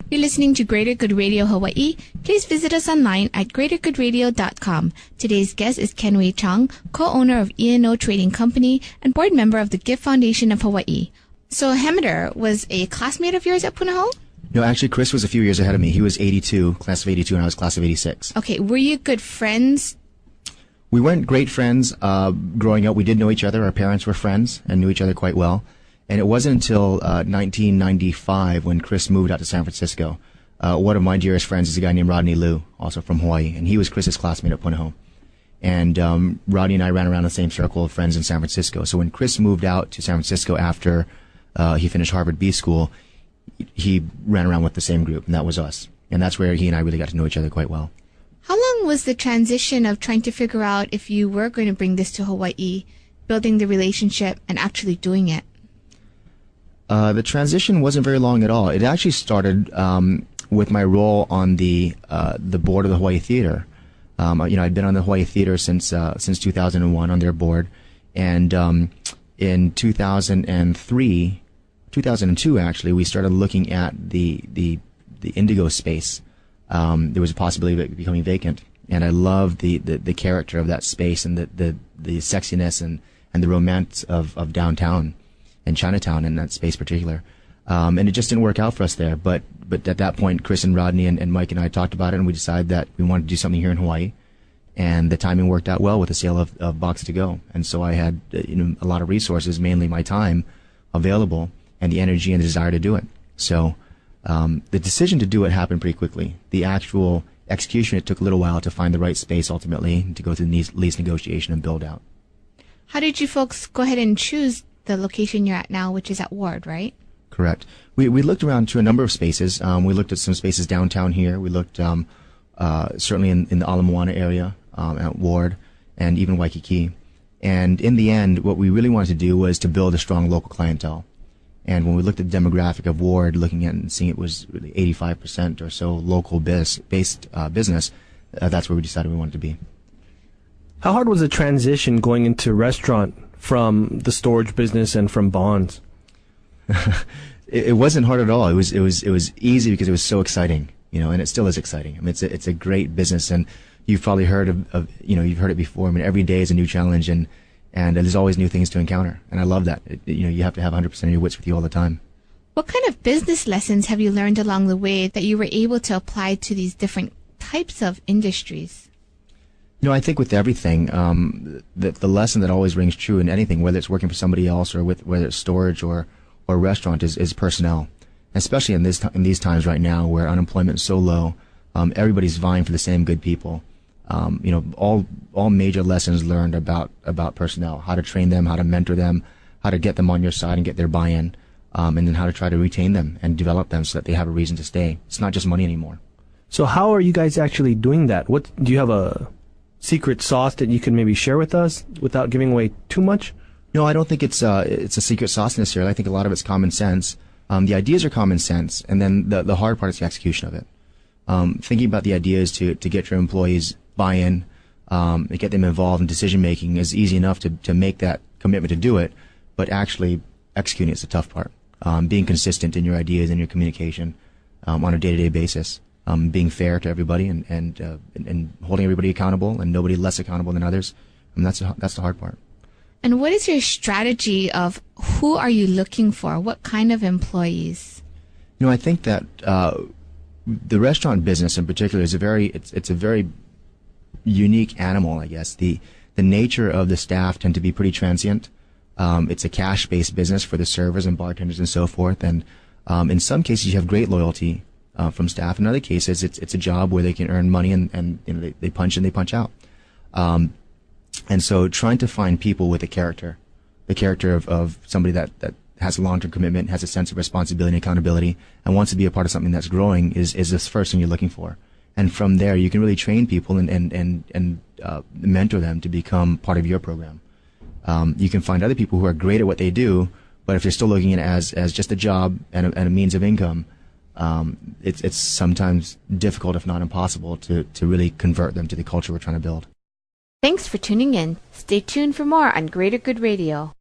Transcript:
You're listening to Greater Good Radio Hawaii. Please visit us online at greatergoodradio.com. Today's guest is Kenwei Chong, co-owner of E&O Trading Company and board member of the Gift Foundation of Hawaii. So Hamider was a classmate of yours at Punahou? No, actually, Chris was a few years ahead of me. He was 82, class of 82, and I was class of 86. Okay, were you good friends? We weren't great friends growing up. We did know each other. Our parents were friends and knew each other quite well. And it wasn't until 1995 when Chris moved out to San Francisco. One of my dearest friends is a guy named Rodney Liu, also from Hawaii, and he was Chris's classmate at Punahou. And Rodney and I ran around the same circle of friends in San Francisco. So when Chris moved out to San Francisco after he finished Harvard B School, he ran around with the same group, and that was us. And that's where he and I really got to know each other quite well. How long was the transition of trying to figure out if you were going to bring this to Hawaii, building the relationship, and actually doing it? The transition wasn't very long at all. It actually started with my role on the board of the Hawaii Theater. I'd been on the Hawaii Theater since 2001 on their board, and in 2002 actually, we started looking at the indigo space. There was a possibility of it becoming vacant, and I loved the character of that space and the sexiness and the romance of downtown and Chinatown in that space particular. And it just didn't work out for us there. But at that point, Chris and Rodney and Mike and I talked about it, and we decided that we wanted to do something here in Hawaii. And the timing worked out well with the sale of Box to Go. And so I had a lot of resources, mainly my time, available, and the energy and the desire to do it. So the decision to do it happened pretty quickly. The actual execution, it took a little while to find the right space ultimately, to go through the lease negotiation and build out. How did you folks go ahead and choose the location you're at now, which is at Ward, right? Correct. We looked around to a number of spaces. We looked at some spaces downtown here. We looked certainly in the Ala Moana area at Ward and even Waikiki. And in the end, what we really wanted to do was to build a strong local clientele. And when we looked at the demographic of Ward, looking at it and seeing it was really 85% or so local based business, that's where we decided we wanted to be. How hard was the transition going into restaurant from the storage business and from bonds? It wasn't hard at all. It was easy because it was so exciting, and it still is exciting. I mean, it's a great business, and you've probably heard of you've heard it before. I mean, every day is a new challenge, and there's always new things to encounter, and I love that. You have to have 100% of your wits with you all the time. What kind of business lessons have you learned along the way that you were able to apply to these different types of industries? I think with everything, the lesson that always rings true in anything, whether it's working for somebody else or whether it's storage or restaurant, is personnel. Especially in these times right now where unemployment is so low, everybody's vying for the same good people. All major lessons learned about personnel, how to train them, how to mentor them, how to get them on your side and get their buy-in, and then how to try to retain them and develop them so that they have a reason to stay. It's not just money anymore. So how are you guys actually doing that? Do you have a secret sauce that you can maybe share with us without giving away too much? No, I don't think it's a secret sauce necessarily. I think a lot of it's common sense. The ideas are common sense, and then the hard part is the execution of it. Thinking about the ideas to get your employees buy-in, get them involved in decision making is easy enough to make that commitment to do it, but actually executing it's the tough part. Being consistent in your ideas and your communication on a day-to-day basis. Being fair to everybody and holding everybody accountable and nobody less accountable than others. That's the hard part. And what is your strategy of who are you looking for? What kind of employees? I think that the restaurant business in particular is a very unique animal, I guess. The nature of the staff tend to be pretty transient. It's a cash-based business for the servers and bartenders and so forth. And in some cases, you have great loyalty from staff. In other cases, it's a job where they can earn money and they punch in, they punch out. And so trying to find people with the character of somebody that has a long-term commitment, has a sense of responsibility and accountability, and wants to be a part of something that's growing is the first thing you're looking for. And from there, you can really train people and mentor them to become part of your program. You can find other people who are great at what they do, but if you're still looking at it as just a job and a means of income, it's sometimes difficult, if not impossible, to really convert them to the culture we're trying to build. Thanks for tuning in. Stay tuned for more on Greater Good Radio.